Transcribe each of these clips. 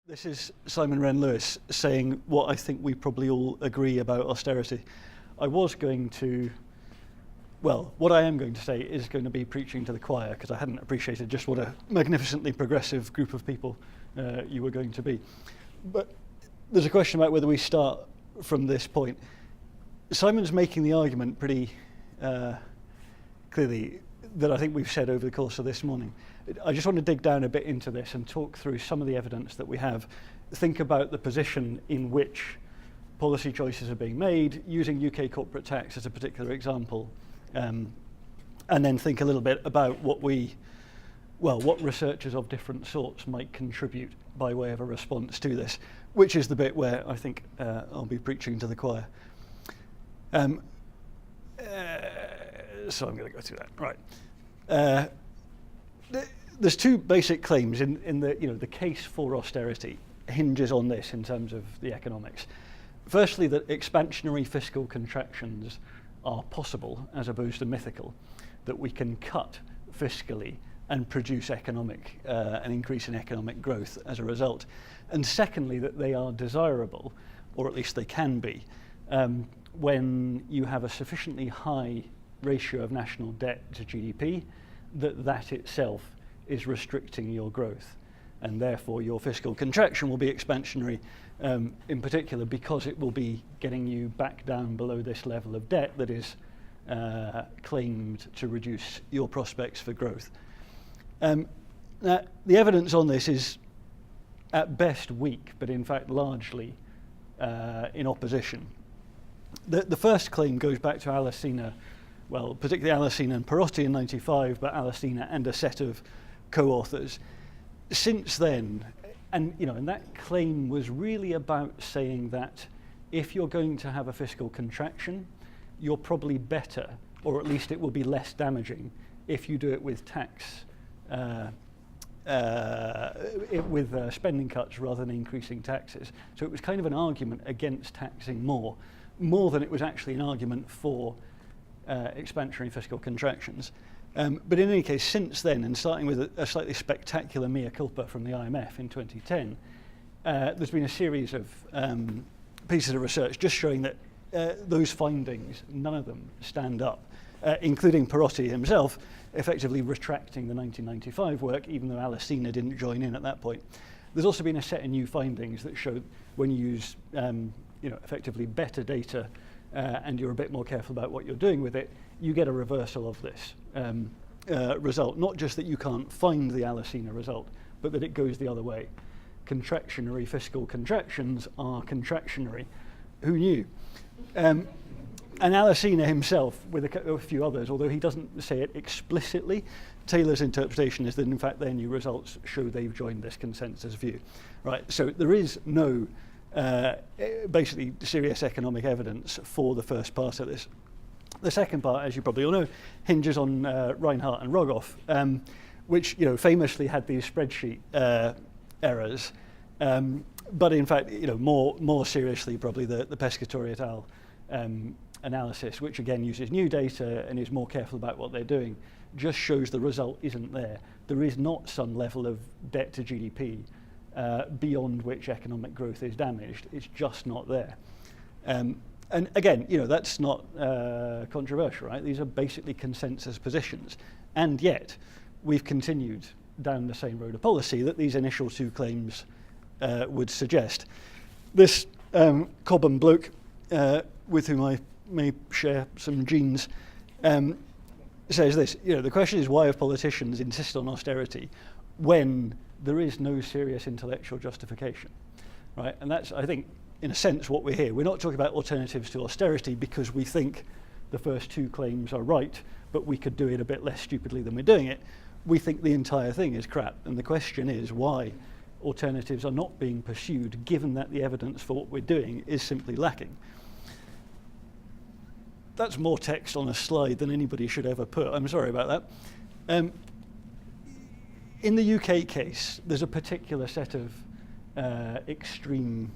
This is Simon Wren-Lewis saying what I think we probably all agree about austerity. I was going to, well, what I am going to say is going to be preaching to the choir, because I hadn't appreciated just what a magnificently progressive group of people you were going to be. But there's a question about whether we start from this point. Simon's making the argument pretty clearly that I think we've said over the course of this morning. I just want to dig down a bit into this and talk through some of the evidence that we have. Think about the position in which policy choices are being made, using UK corporate tax as a particular example, and then think a little bit about what researchers of different sorts might contribute by way of a response to this, which is the bit where I think I'll be preaching to the choir. So I'm going to go through that. Right. There's two basic claims in the case for austerity hinges on this in terms of the economics. Firstly, that expansionary fiscal contractions are possible as opposed to mythical, that we can cut fiscally and produce an increase in economic growth as a result. And secondly, that they are desirable, or at least they can be, when you have a sufficiently high ratio of national debt to GDP, that itself is restricting your growth, and therefore your fiscal contraction will be expansionary, in particular because it will be getting you back down below this level of debt that is claimed to reduce your prospects for growth. Now, the evidence on this is at best weak, but in fact largely in opposition. The first claim goes back to Alesina, well, particularly Alesina and Perotti in '95, but Alesina and a set of co-authors. Since then, and that claim was really about saying that if you're going to have a fiscal contraction, you're probably better, or at least it will be less damaging, if you do it with tax, with spending cuts rather than increasing taxes. So it was kind of an argument against taxing more than it was actually an argument for expansionary fiscal contractions. But in any case, since then, and starting with a slightly spectacular mea culpa from the IMF in 2010, there's been a series of pieces of research just showing that those findings, none of them stand up, including Perotti himself, effectively retracting the 1995 work, even though Alesina didn't join in at that point. There's also been a set of new findings that show when you use effectively better data and you're a bit more careful about what you're doing with it, you get a reversal of this result. Not just that you can't find the Alesina result, but that it goes the other way. Contractionary fiscal contractions are contractionary. Who knew? And Alesina himself, with a few others, although he doesn't say it explicitly, Taylor's interpretation is that in fact their new results show they've joined this consensus view. Right, so there is no basically serious economic evidence for the first part of this. The second part, as you probably all know, hinges on Reinhardt and Rogoff, which famously had these spreadsheet errors, but in fact, more seriously, probably the Pescatore et al. Analysis, which again uses new data and is more careful about what they're doing, just shows the result isn't there. There is not some level of debt to GDP beyond which economic growth is damaged. It's just not there. And again, that's not controversial, right? These are basically consensus positions. And yet, we've continued down the same road of policy that these initial two claims would suggest. This Cobham bloke, with whom I may share some genes, says this, the question is why have politicians insist on austerity when there is no serious intellectual justification, right? And that's, I think, in a sense, what we're here. We're not talking about alternatives to austerity because we think the first two claims are right, but we could do it a bit less stupidly than we're doing it. We think the entire thing is crap, and the question is why alternatives are not being pursued, given that the evidence for what we're doing is simply lacking. That's more text on a slide than anybody should ever put. I'm sorry about that. In the UK case, there's a particular set of extreme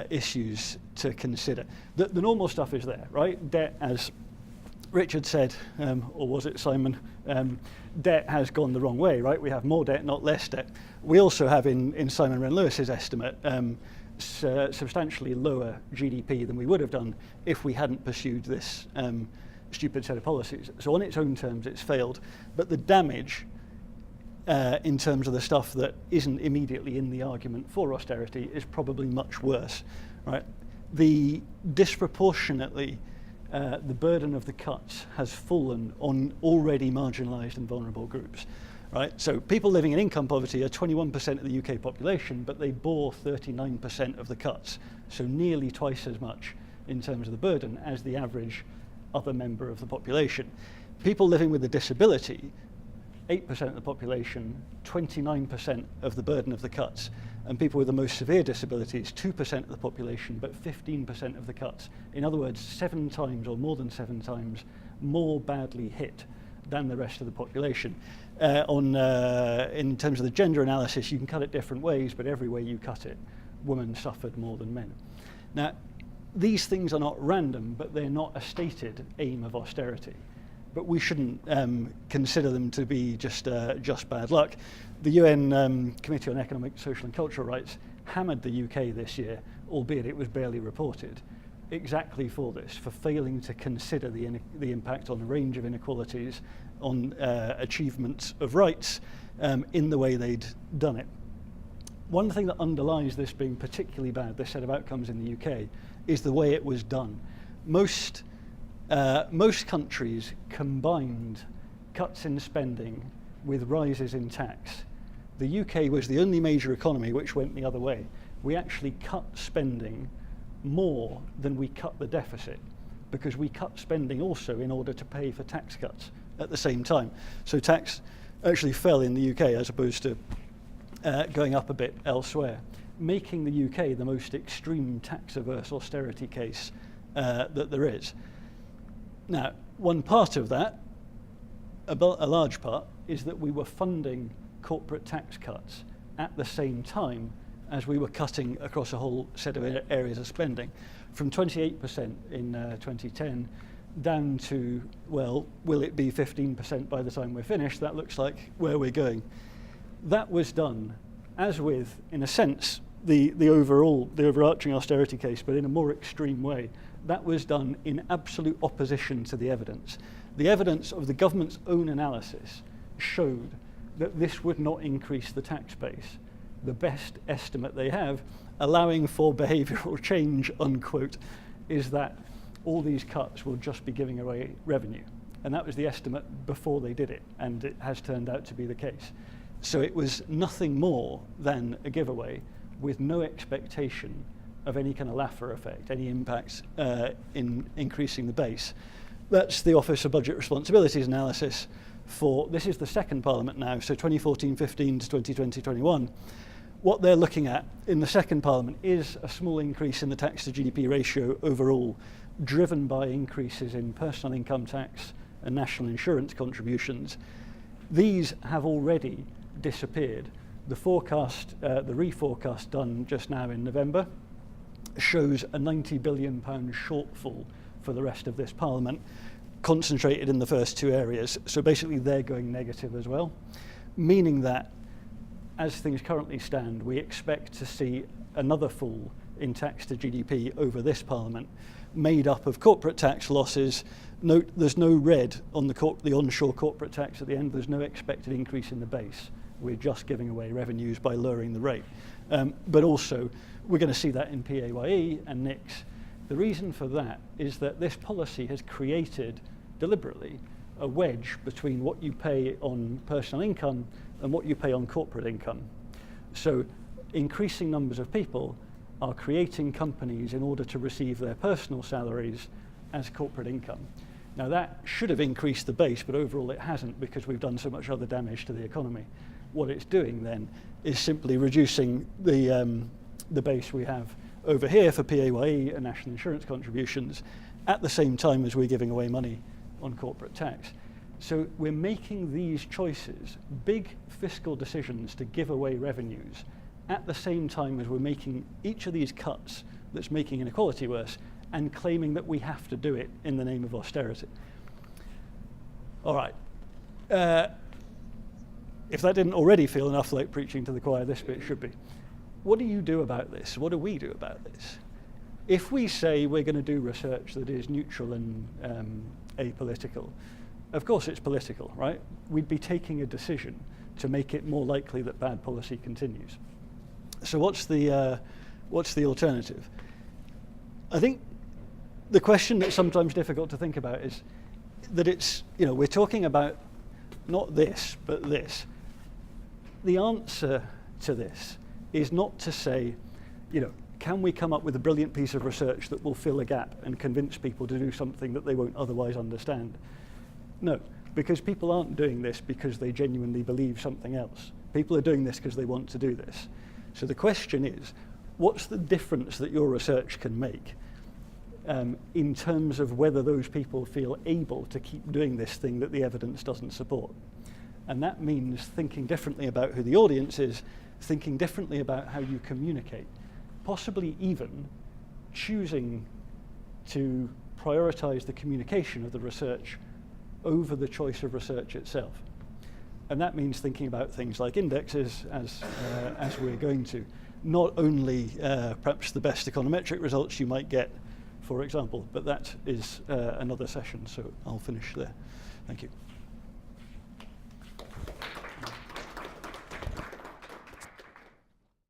issues to consider. The normal stuff is there, right? Debt as Richard said, or was it Simon, debt has gone the wrong way, right? We have more debt, not less debt. We also have in Simon Wren-Lewis's estimate substantially lower GDP than we would have done if we hadn't pursued this stupid set of policies. So on its own terms, it's failed. But the damage in terms of the stuff that isn't immediately in the argument for austerity is probably much worse, right? The disproportionately, the burden of the cuts has fallen on already marginalised and vulnerable groups, right? So people living in income poverty are 21% of the UK population, but they bore 39% of the cuts, so nearly twice as much in terms of the burden as the average other member of the population. People living with a disability, 8% of the population, 29% of the burden of the cuts, and people with the most severe disabilities, 2% of the population, but 15% of the cuts. In other words, 7 times or more than 7 times more badly hit than the rest of the population. In terms of the gender analysis, you can cut it different ways, but every way you cut it, women suffered more than men. Now, these things are not random, but they're not a stated aim of austerity. But we shouldn't consider them to be just bad luck. The UN Committee on Economic, Social and Cultural Rights hammered the UK this year, albeit it was barely reported, exactly for this, for failing to consider the impact on a range of inequalities, on achievements of rights in the way they'd done it. One thing that underlies this being particularly bad, this set of outcomes in the UK, is the way it was done. Most countries combined cuts in spending with rises in tax. The UK was the only major economy which went the other way. We actually cut spending more than we cut the deficit, because we cut spending also in order to pay for tax cuts at the same time. So tax actually fell in the UK as opposed to going up a bit elsewhere, making the UK the most extreme tax-averse austerity case that there is. Now, one part of that, a large part, is that we were funding corporate tax cuts at the same time as we were cutting across a whole set of areas of spending, from 28% in 2010 down to, well, will it be 15% by the time we're finished? That looks like where we're going. That was done, as with, in a sense, the overarching austerity case, but in a more extreme way. That was done in absolute opposition to the evidence. The evidence of the government's own analysis showed that this would not increase the tax base. The best estimate they have, allowing for behavioural change, unquote, is that all these cuts will just be giving away revenue. And that was the estimate before they did it, and it has turned out to be the case. So it was nothing more than a giveaway with no expectation of any kind of Laffer effect, any impacts in increasing the base. That's the Office of Budget Responsibilities analysis for, this is the second Parliament now, so 2014-15 to 2020-21. What they're looking at in the second Parliament is a small increase in the tax to GDP ratio overall, driven by increases in personal income tax and national insurance contributions. These have already disappeared. The forecast, the reforecast done just now in November, shows a £90 billion shortfall for the rest of this Parliament, concentrated in the first 2 areas. So basically they're going negative as well, meaning that as things currently stand, we expect to see another fall in tax to GDP over this Parliament, made up of corporate tax losses. Note there's no red on the onshore corporate tax at the end. There's no expected increase in the base. We're just giving away revenues by lowering the rate. But also, we're going to see that in PAYE and NICs. The reason for that is that this policy has created, deliberately, a wedge between what you pay on personal income and what you pay on corporate income. So increasing numbers of people are creating companies in order to receive their personal salaries as corporate income. Now that should have increased the base, but overall it hasn't, because we've done so much other damage to the economy. What it's doing then is simply reducing the base we have over here for PAYE and national insurance contributions at the same time as we're giving away money on corporate tax. So we're making these choices, big fiscal decisions to give away revenues, at the same time as we're making each of these cuts that's making inequality worse, and claiming that we have to do it in the name of austerity. All right. If that didn't already feel enough like preaching to the choir, this bit should be. What do you do about this? What do we do about this? If we say we're going to do research that is neutral and apolitical, of course it's political, right? We'd be taking a decision to make it more likely that bad policy continues. So what's the alternative? I think the question that's sometimes difficult to think about is that it's, we're talking about not this, but this. The answer to this is not to say, can we come up with a brilliant piece of research that will fill a gap and convince people to do something that they won't otherwise understand? No, because people aren't doing this because they genuinely believe something else. People are doing this because they want to do this. So the question is, what's the difference that your research can make in terms of whether those people feel able to keep doing this thing that the evidence doesn't support? And that means thinking differently about who the audience is, thinking differently about how you communicate, possibly even choosing to prioritize the communication of the research over the choice of research itself. And that means thinking about things like indexes, as we're going to. Not only perhaps the best econometric results you might get, for example, but that is another session, so I'll finish there. Thank you.